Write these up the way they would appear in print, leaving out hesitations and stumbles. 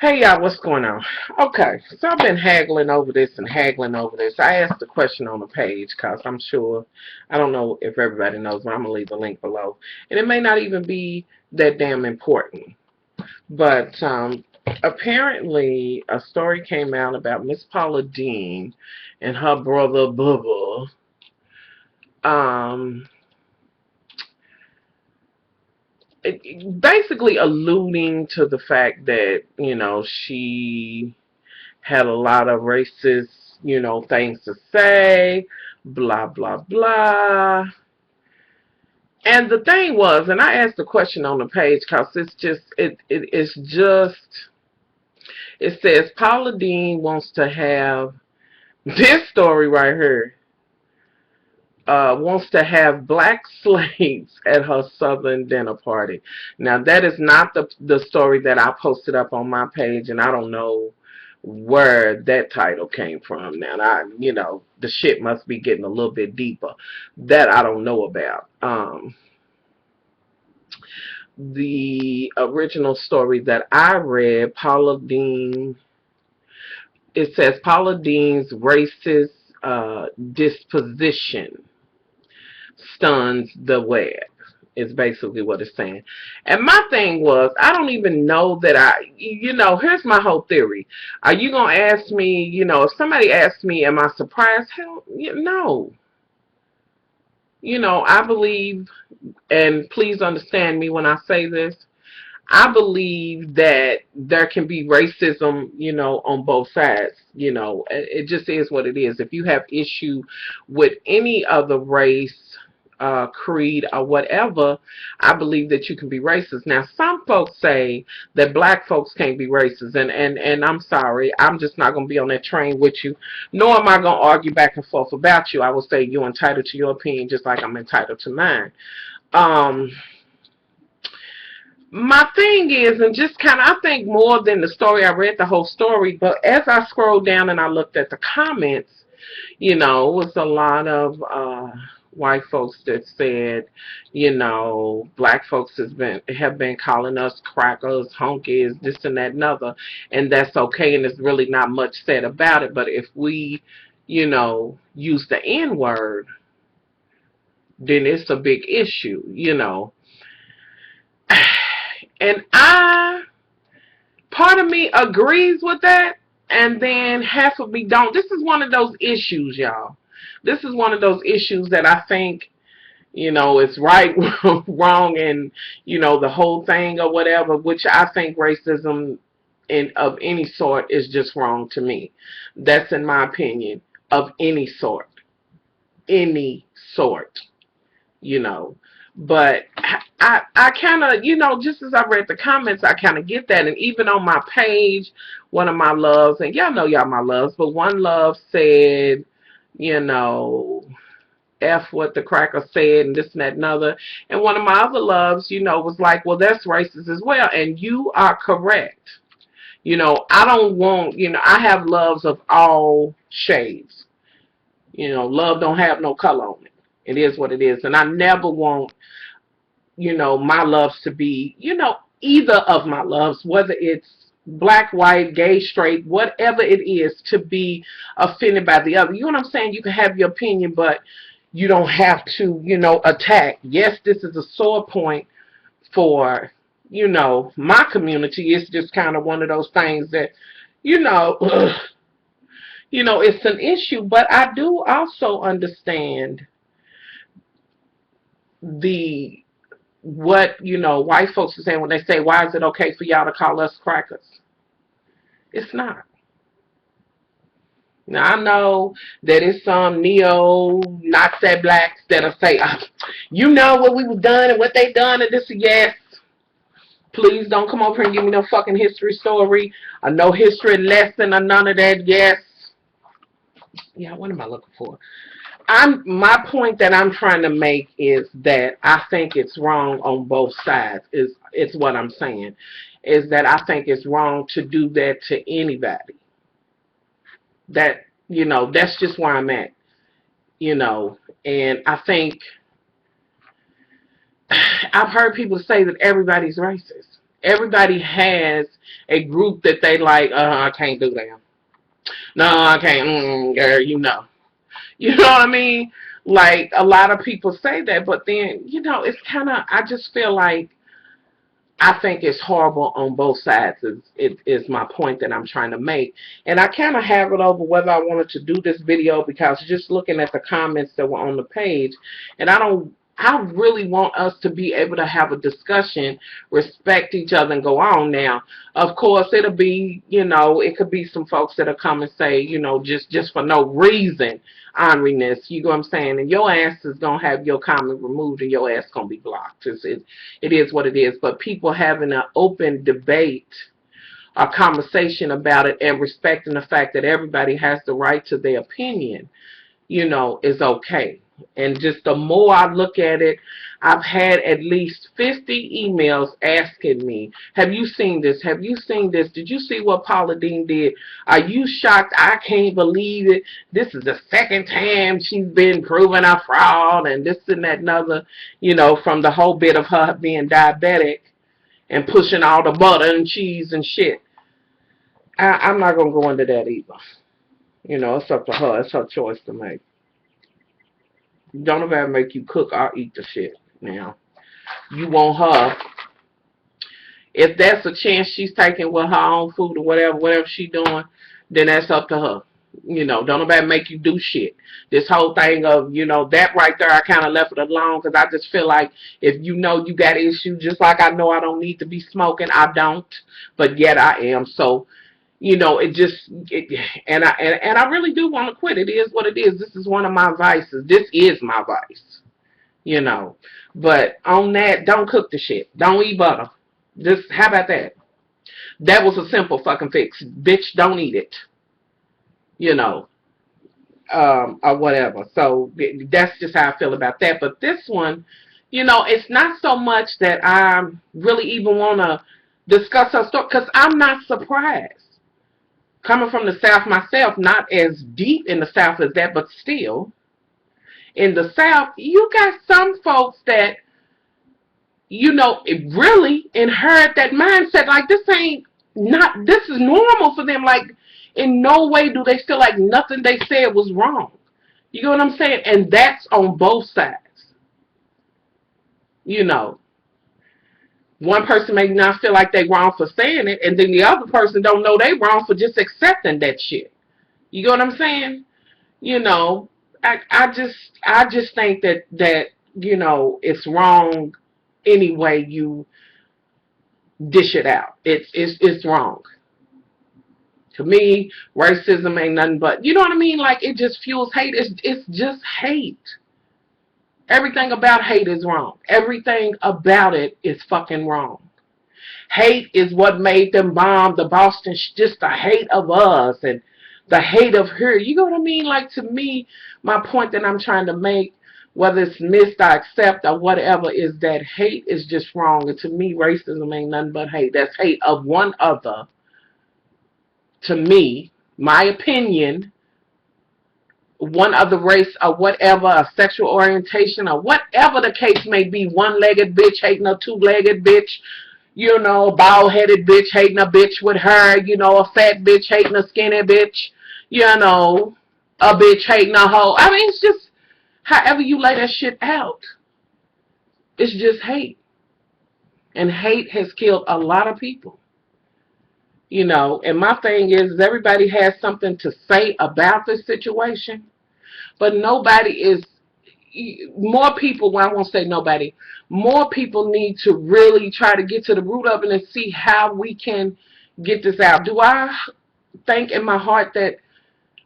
Hey y'all, what's going on? Okay, so I've been haggling over this and haggling over this. I asked a question on the page because I'm sure, I don't know if everybody knows, but I'm going to leave the link below. And it may not even be that damn important. But apparently a story came out about Miss Paula Deen and her brother Bubba. Um, basically alluding to the fact that, she had a lot of racist, things to say, blah, blah, blah. And the thing was, and I asked the question on the page because it says Paula Deen wants to have, this story right here, wants to have black slaves at her Southern dinner party. Now, that is not the story that I posted up on my page, and I don't know where that title came from. Now, the shit must be getting a little bit deeper. That I don't know about. The original story that I read, Paula Deen, it says Paula Deen's racist disposition stuns the web, is basically what it's saying. And my thing was, I don't even know that here's my whole theory. Are you going to ask me, if somebody asks me, am I surprised? Hell, no. I believe, and please understand me when I say this, I believe that there can be racism, on both sides. It just is what it is. If you have issue with any other race, creed, or whatever, I believe that you can be racist. Now, some folks say that black folks can't be racist, and I'm sorry, I'm just not going to be on that train with you, nor am I going to argue back and forth about you. I will say you're entitled to your opinion just like I'm entitled to mine. My thing is, and just kind of, I think more than the story, I read the whole story, but as I scrolled down and I looked at the comments, it was a lot of white folks that said, black folks have been calling us crackers, honkies, this and that and other, and that's okay, and there's really not much said about it. But if we, use the N word, then it's a big issue. And part of me agrees with that, and then half of me don't. This is one of those issues, y'all. This is one of those issues that I think, it's right, wrong, and, the whole thing or whatever, which I think racism of any sort is just wrong to me. That's in my opinion, of any sort. Any sort, you know. But I kind of, just as I read the comments, I kind of get that. And even on my page, one of my loves, and y'all know y'all my loves, but one love said, F what the cracker said and this and that and other. And one of my other loves, was like, well, that's racist as well. And you are correct. I don't want, I have loves of all shades. Love don't have no color on it. It is what it is. And I never want, my loves to be, either of my loves, whether it's black, white, gay, straight, whatever it is, to be offended by the other. You know what I'm saying? You can have your opinion, but you don't have to, attack. Yes, this is a sore point for, my community. It's just kind of one of those things that, it's an issue, but I do also understand what white folks are saying when they say, why is it okay for y'all to call us crackers? It's not. Now I know that it's some neo not that blacks that'll say, you know what we have done and what they done and this. Yes, please don't come over here and give me no fucking history story or no history lesson or none of that. Yes. Yeah, what am I looking for? My point that I'm trying to make is that I think it's wrong on both sides. It's what I'm saying. Is that I think it's wrong to do that to anybody. That, that's just where I'm at. And I think I've heard people say that everybody's racist. Everybody has a group that they like, I can't do that. No, I can't, girl, you know. You know what I mean? Like, a lot of people say that, but then, it's kind of, I just feel like, I think it's horrible on both sides is my point that I'm trying to make. And I kind of have it over whether I wanted to do this video because just looking at the comments that were on the page, and I really want us to be able to have a discussion, respect each other, and go on. Now, of course, it'll be, it could be some folks that'll come and say, just for no reason, honoriness, you know what I'm saying? And your ass is going to have your comment removed and your ass going to be blocked. It is what it is. But people having an open debate, a conversation about it, and respecting the fact that everybody has the right to their opinion, is okay. And just the more I look at it, I've had at least 50 emails asking me, have you seen this? Have you seen this? Did you see what Paula Deen did? Are you shocked? I can't believe it. This is the second time she's been proven a fraud and this and that and other, from the whole bit of her being diabetic and pushing all the butter and cheese and shit. I'm not going to go into that either. It's up to her. It's her choice to make. Don't ever make you cook or eat the shit. Now, you want her. If that's a chance she's taking with her own food or whatever she's doing, then that's up to her. Don't nobody make you do shit. This whole thing of, that right there, I kind of left it alone because I just feel like if you got issues, just like I know I don't need to be smoking, I don't, but yet I am. So, and I really do want to quit. It is what it is. This is one of my vices. This is my vice, But on that, don't cook the shit. Don't eat butter. Just, how about that? That was a simple fucking fix. Bitch, don't eat it. Or whatever. So that's just how I feel about that. But this one, it's not so much that I really even want to discuss her story because I'm not surprised. Coming from the South myself, not as deep in the South as that, but still, in the South, you got some folks that, really inherit that mindset. Like, this is normal for them. Like, in no way do they feel like nothing they said was wrong. You know what I'm saying? And that's on both sides. One person may not feel like they wrong for saying it, and then the other person don't know they wrong for just accepting that shit. You know what I'm saying? I just think that it's wrong any way you dish it out. It's wrong. To me, racism ain't nothing but, you know what I mean? Like, it just fuels hate. It's just hate. Everything about hate is wrong. Everything about it is fucking wrong. Hate is what made them bomb the Boston, just the hate of us and the hate of her. You know what I mean? Like, to me, my point that I'm trying to make, whether it's missed or accept or whatever, is that hate is just wrong. And to me, racism ain't nothing but hate. That's hate of one other. To me, my opinion, one other race or whatever, a sexual orientation or whatever the case may be, one-legged bitch hating a two-legged bitch, bald-headed bitch hating a bitch with her, a fat bitch hating a skinny bitch, a bitch hating a hoe. I mean, it's just, however you lay that shit out, it's just hate. And hate has killed a lot of people. And my thing is, everybody has something to say about this situation, but nobody is, more people, well, I won't say nobody, more people need to really try to get to the root of it and see how we can get this out. Do I think in my heart that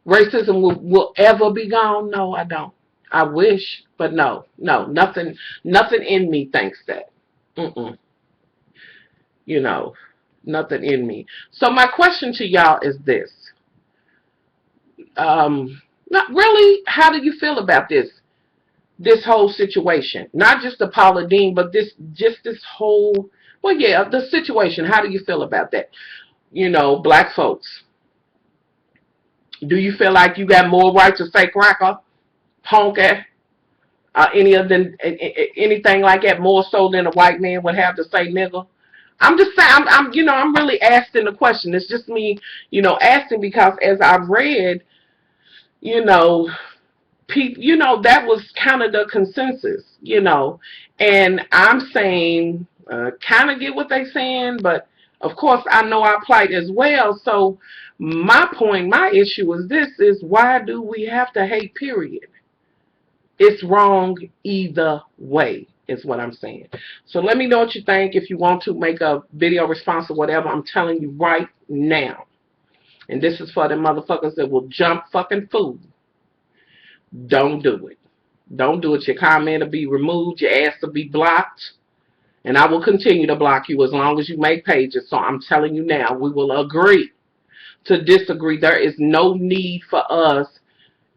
racism will ever be gone? No, I don't. I wish, but no, nothing in me thinks that. Nothing in me. So my question to y'all is this. Not really, how do you feel about this whole situation? Not just the Paula Deen, but this whole, the situation. How do you feel about that? Black folks. Do you feel like you got more right to say cracker, honker, anything like that, more so than a white man would have to say nigger? I'm just saying, I'm really asking the question. It's just me, asking because as I've read, you know, people, that was kind of the consensus, and I'm saying, kind of get what they're saying, but of course I know our plight as well. So my point, my issue is this: is why do we have to hate? Period. It's wrong either way, is what I'm saying. So let me know what you think. If you want to make a video response or whatever, I'm telling you right now. And this is for the motherfuckers that will jump fucking food. Don't do it. Don't do it. Your comment will be removed. Your ass will be blocked. And I will continue to block you as long as you make pages. So I'm telling you now, we will agree to disagree. There is no need for us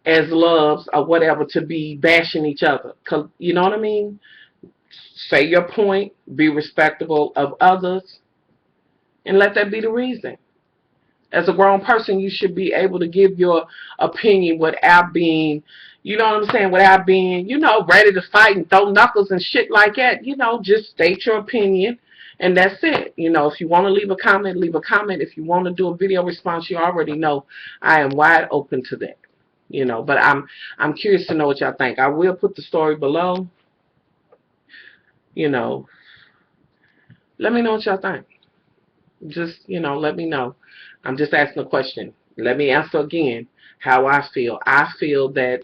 as loves or whatever to be bashing each other. 'Cause, you know what I mean? Say your point. Be respectable of others. And let that be the reason. As a grown person, you should be able to give your opinion without being, you know what I'm saying, without being, ready to fight and throw knuckles and shit like that. Just state your opinion, and that's it. If you want to leave a comment, leave a comment. If you want to do a video response, you already know I am wide open to that. But I'm curious to know what y'all think. I will put the story below. You know, let me know what y'all think. Just, let me know. I'm just asking a question. Let me answer again how I feel. I feel that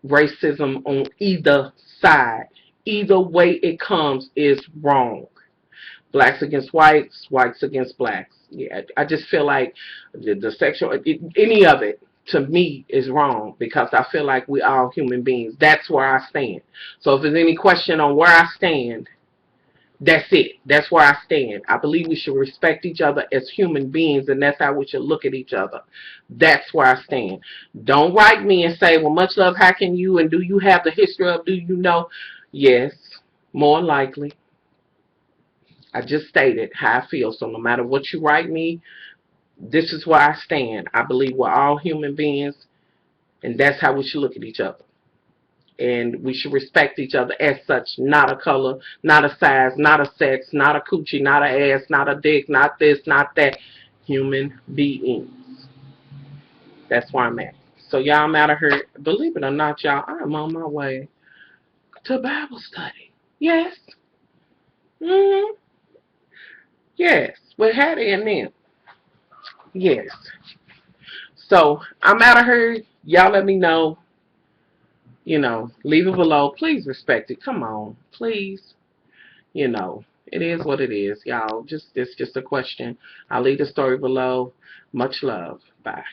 racism on either side, either way it comes, is wrong. Blacks against whites, whites against blacks. Yeah, I just feel like the sexual, any of it, to me, is wrong because I feel like we all human beings. That's where I stand. So if there's any question on where I stand, that's it. That's where I stand. I believe we should respect each other as human beings, and that's how we should look at each other. That's where I stand. Don't write me and say, well, much love, how can you, and do you have the history of, do you know? Yes, more likely. I just stated how I feel, so no matter what you write me, this is where I stand. I believe we're all human beings, and that's how we should look at each other. And we should respect each other as such, not a color, not a size, not a sex, not a coochie, not a ass, not a dick, not this, not that. Human beings. That's where I'm at. So y'all, I'm out of here. Believe it or not, y'all, I'm on my way to Bible study. Yes. Mm-hmm. Yes. With Hattie and them. Yes. So I'm out of here. Y'all let me know. Leave it below. Please respect it. Come on. Please. It is what it is, y'all. It's just a question. I'll leave the story below. Much love. Bye.